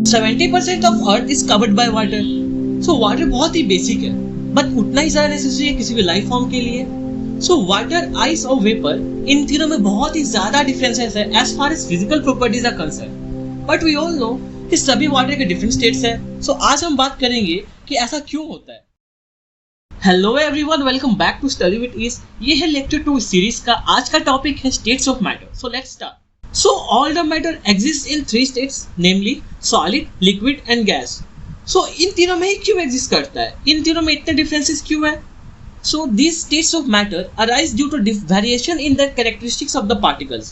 70% of earth is covered by water. So water बहुत ही basic है, but उतना ही ज्यादा नेसेसरी है किसी भी लाइफ फॉर्म के लिए। सो वाटर, आइस और वेपर, इन तीनों में बहुत ही ज्यादा डिफरेंसेस है as far as physical properties are concern. But we all know कि सभी वाटर के डिफरेंट स्टेट्स है। सो आज हम बात करेंगे कि ऐसा क्यों होता है। Hello everyone, welcome back to study with ease. ये है लेक्चर 2 सीरीज का। आज का टॉपिक है states of matter. So let's start. So all the matter exist in 3 states, namely solid, liquid and gas. So इन तीनों में ही क्यों एग्जिस्ट करता है, इन तीनों में इतने डिफरेंसेस क्यों है? So these states of matter arise due to variation in the characteristics of the particles.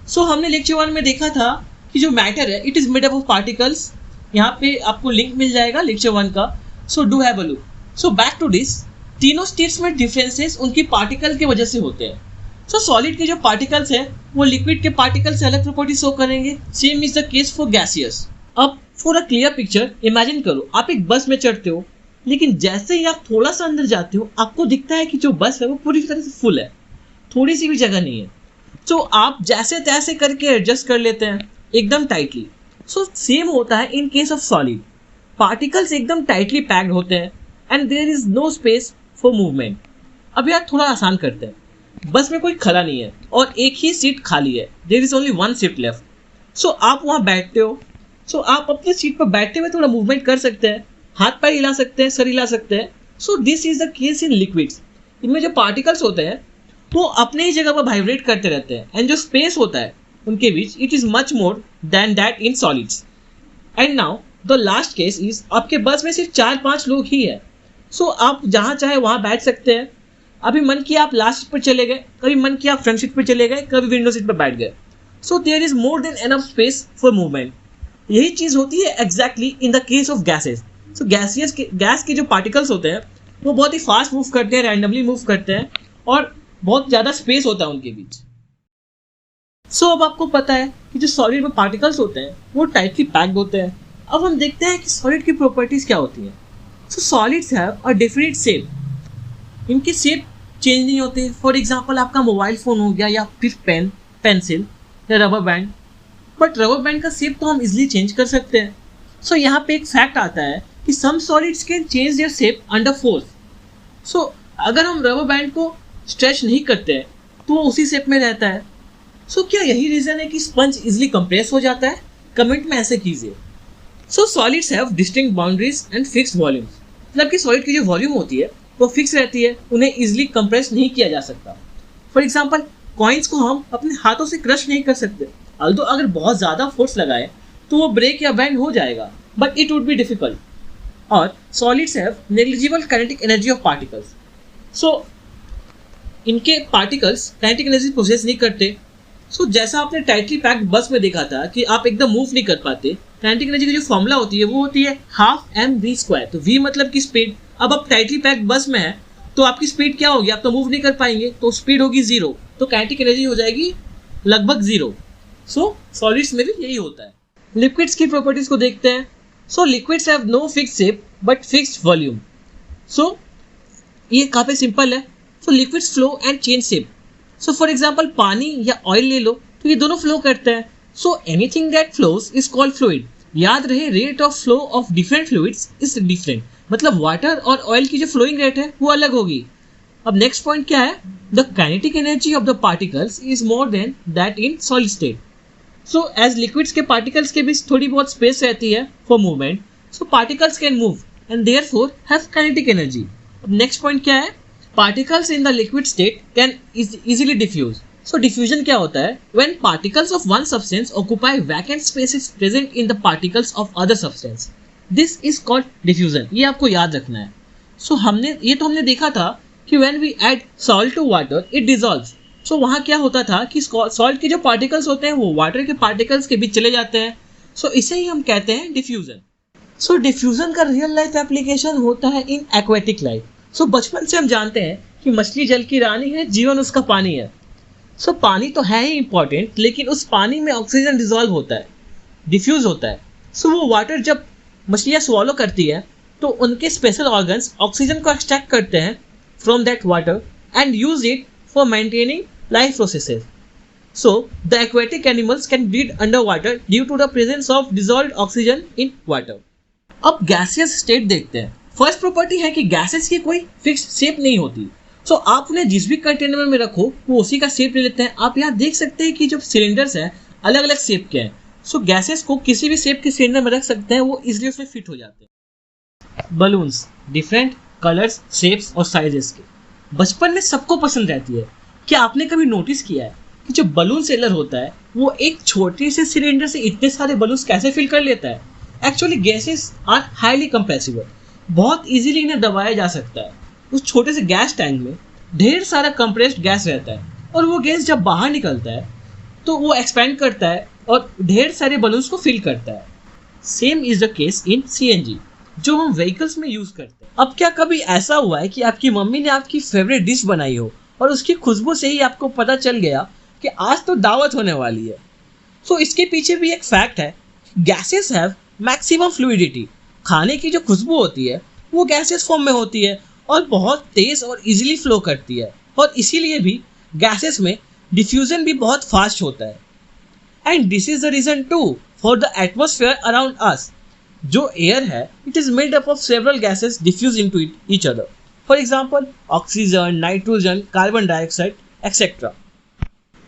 So हमने लेक्चर 1 में देखा था कि जो मैटर है it is made up of particles. यहाँ पे आपको लिंक मिल जाएगा लेक्चर 1 का। So do have a look. So back to this, तीनों स्टेट्स में डिफरेंसेस उनकी पार्टिकल की वजह से होते हैं। सो सॉलिड के जो पार्टिकल्स हैं वो लिक्विड के पार्टिकल से अलग प्रॉपर्टी शो करेंगे। Same is the case for gaseous. अब for a clear picture imagine करो, आप एक बस में चढ़ते हो, लेकिन जैसे ही आप थोड़ा सा अंदर जाते हो आपको दिखता है कि जो बस है वो पूरी तरह से फुल है, थोड़ी सी भी जगह नहीं है। तो आप जैसे तैसे करके एडजस्ट कर लेते हैं एकदम टाइटली। सो सेम होता है in case of solid. Particles एकदम टाइटली पैक्ड होते हैं and there is no space for movement. अब यार थोड़ा आसान करते हैं। बस में कोई खड़ा नहीं है और एक ही सीट खाली है, there is only 1 seat left. So आप वहाँ बैठते हो। सो आप अपने सीट पर बैठते हुए थोड़ा मूवमेंट कर सकते हैं, हाथ पैर हिला सकते हैं, सर हिला सकते हैं। So this is the case in liquids. इनमें जो पार्टिकल्स होते हैं वो अपने ही जगह पर वाइब्रेट करते रहते हैं एंड जो स्पेस होता है उनके बीच it is much more than that in solids. And now the last case is, आपके बस में सिर्फ 4-5 लोग ही है। सो आप जहाँ चाहे वहाँ बैठ सकते हैं। अभी मन किया आप लास्ट सीट पर चले गए, कभी मन किया आप फ्रंट सीट पर चले गए, कभी विंडो सीट पर बैठ गए। So there is more than enough space for movement. यही चीज़ होती है exactly in the case of gases. So gas के जो पार्टिकल्स होते हैं वो बहुत ही फास्ट मूव करते हैं, रैंडमली मूव करते हैं और बहुत ज़्यादा स्पेस होता है उनके बीच। सो अब आपको पता है कि जो सॉलिड में पार्टिकल्स होते हैं वो टाइटली पैक्ड होते हैं। अब हम देखते हैं कि सॉलिड की प्रॉपर्टीज क्या होती हैं। So solids have a definite shape. इनकी शेप चेंज नहीं होती। फॉर एग्जाम्पल आपका मोबाइल फ़ोन हो गया या फिर पेन, पेंसिल या rubber band. But rubber band का शेप तो हम इजिली चेंज कर सकते हैं। सो यहाँ पे एक फैक्ट आता है कि some solids can change their shape under force. So अगर हम रबर बैंड को स्ट्रेच नहीं करते हैं तो वो उसी शेप में रहता है। सो क्या यही रीज़न है कि स्पंज इजिली कंप्रेस हो जाता है? कमेंट में ऐसे कीजिए। So solids have distinct boundaries and fixed volumes. मतलब कि सॉलिड की जो वॉल्यूम होती है वो फिक्स रहती है, उन्हें इजिली कंप्रेस नहीं किया जा सकता। फॉर एग्जाम्पल कॉइन्स को हम अपने हाथों से क्रश नहीं कर सकते। अल्दो अगर बहुत ज़्यादा फोर्स लगाए तो वो ब्रेक या बैंड हो जाएगा, but it would be difficult. और solids have negligible kinetic energy of particles. So इनके पार्टिकल्स काइनेटिक एनर्जी प्रोसेस नहीं करते। सो जैसा आपने टाइटली पैक्ड बस में देखा था कि आप एकदम मूव नहीं कर पाते। काइनेटिक एनर्जी की जो फॉर्मूला होती है वो होती है ½ mv²। तो v मतलब की स्पीड। अब आप टाइटली पैक्ड बस में है तो आपकी स्पीड क्या होगी? आप तो मूव नहीं कर पाएंगे, तो स्पीड होगी 0, तो काइनेटिक एनर्जी हो जाएगी लगभग 0। सो सॉलिड्स में भी यही होता है। लिक्विड्स की प्रॉपर्टीज को देखते हैं। So liquids have no fixed shape but fixed volume. So ये काफ़ी सिंपल है। So liquids flow and change shape. So for example पानी या ऑयल ले लो तो ये दोनों फ्लो करते हैं। So anything that flows is called fluid. याद रहे rate of flow of different fluids is different. मतलब वाटर और ऑयल की जो फ्लोइंग रेट है वो अलग होगी। अब नेक्स्ट पॉइंट क्या है? The kinetic energy of the particles is more than that in solid state. So as liquids के पार्टिकल्स के बीच थोड़ी बहुत स्पेस रहती है for movement, so particles can move and therefore have kinetic energy. अब नेक्स्ट पॉइंट क्या है? Particles in the liquid state can easily diffuse. So diffusion क्या होता है? When particles of one substance occupy vacant spaces present in the particles of other substance, this is called diffusion. ये आपको याद रखना है। सो हमने देखा था कि when we add salt to water it dissolves. So वहाँ क्या होता था कि सॉल्ट के जो पार्टिकल्स होते हैं वो वाटर के पार्टिकल्स के बीच चले जाते हैं। सो इसे ही हम कहते हैं डिफ्यूजन। सो डिफ्यूजन का रियल लाइफ एप्लीकेशन होता है इन एक्वेटिक लाइफ। सो बचपन से हम जानते हैं कि मछली जल की रानी है, जीवन उसका पानी है। सो पानी तो है ही इंपॉर्टेंट, लेकिन उस पानी में ऑक्सीजन डिजॉल्व होता है, डिफ्यूज होता है। सो वो वाटर जब मछलियाँ स्वॉलो करती है तो उनके स्पेशल ऑर्गन्स ऑक्सीजन को एक्सट्रैक्ट करते हैं from that water and use it for maintaining life processes. So the aquatic animals can breathe underwater due to the presence of dissolved oxygen in water. अब gaseous state देखते हैं। First property है कि gases की कोई fixed shape नहीं होती। सो आप उन्हें जिस भी कंटेनर में रखो वो उसी का शेप ले लेते हैं। आप यहाँ देख सकते हैं कि जो सिलेंडर्स है अलग अलग शेप के हैं। सो गैसेस को किसी भी शेप के सिलेंडर में रख सकते हैं, वो इजिली उसमें फिट हो जाते हैं। बलून्स डिफरेंट कलर्स, शेप्स और साइजेस के बचपन में सबको पसंद रहती है। क्या आपने कभी नोटिस किया है कि जो बलून सेलर होता है वो एक छोटे से सिलेंडर से इतने सारे बलून्स कैसे फिल कर लेता है? Actually gases are highly compressible, बहुत इजीली इन्हें दबाया जा सकता है। उस छोटे से गैस टैंक में ढेर सारा कंप्रेस्ड गैस रहता है और वो गैस जब बाहर निकलता है तो वो एक्सपेंड करता है और ढेर सारे बलून्स को फिल करता है। Same is the case in CNG जो हम व्हीकल्स में यूज करते हैं। अब क्या कभी ऐसा हुआ है कि आपकी मम्मी ने आपकी फेवरेट डिश बनाई हो और उसकी खुशबू से ही आपको पता चल गया कि आज तो दावत होने वाली है? सो इसके पीछे भी एक फैक्ट है, गैसेस हैव मैक्सिमम फ्लूइडिटी। खाने की जो खुशबू होती है वो गैसेस फॉर्म में होती है और बहुत तेज और इजीली फ्लो करती है, और इसीलिए भी गैसेस में डिफ्यूजन भी बहुत फास्ट होता है। And this is the reason to for the atmosphere around us. जो एयर है it is made up of several gases diffuse into each other. For example oxygen, nitrogen, carbon dioxide etcetera.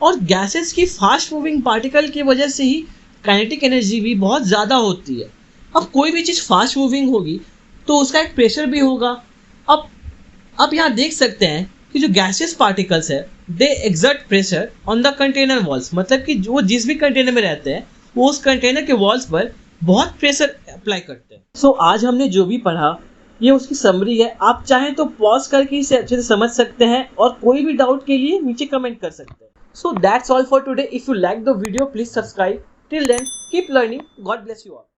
और gases की fast moving particle की वजह से ही kinetic energy भी बहुत ज़्यादा होती है। अब कोई भी चीज़ फास्ट मूविंग होगी तो उसका एक प्रेशर भी होगा। अब यहाँ देख सकते हैं कि जो गैसियस पार्टिकल्स है they exert pressure on the container walls, मतलब कि वो जिस भी कंटेनर में रहते हैं वो उस कंटेनर के वॉल्स पर बहुत प्रेशर अप्लाई करते हैं। सो आज हमने जो भी पढ़ा ये उसकी समरी है। आप चाहें तो पॉज करके इसे अच्छे से समझ सकते हैं और कोई भी डाउट के लिए नीचे कमेंट कर सकते हैं। So that's all for today. If you like the video, please subscribe. Till then, keep learning. God bless you all.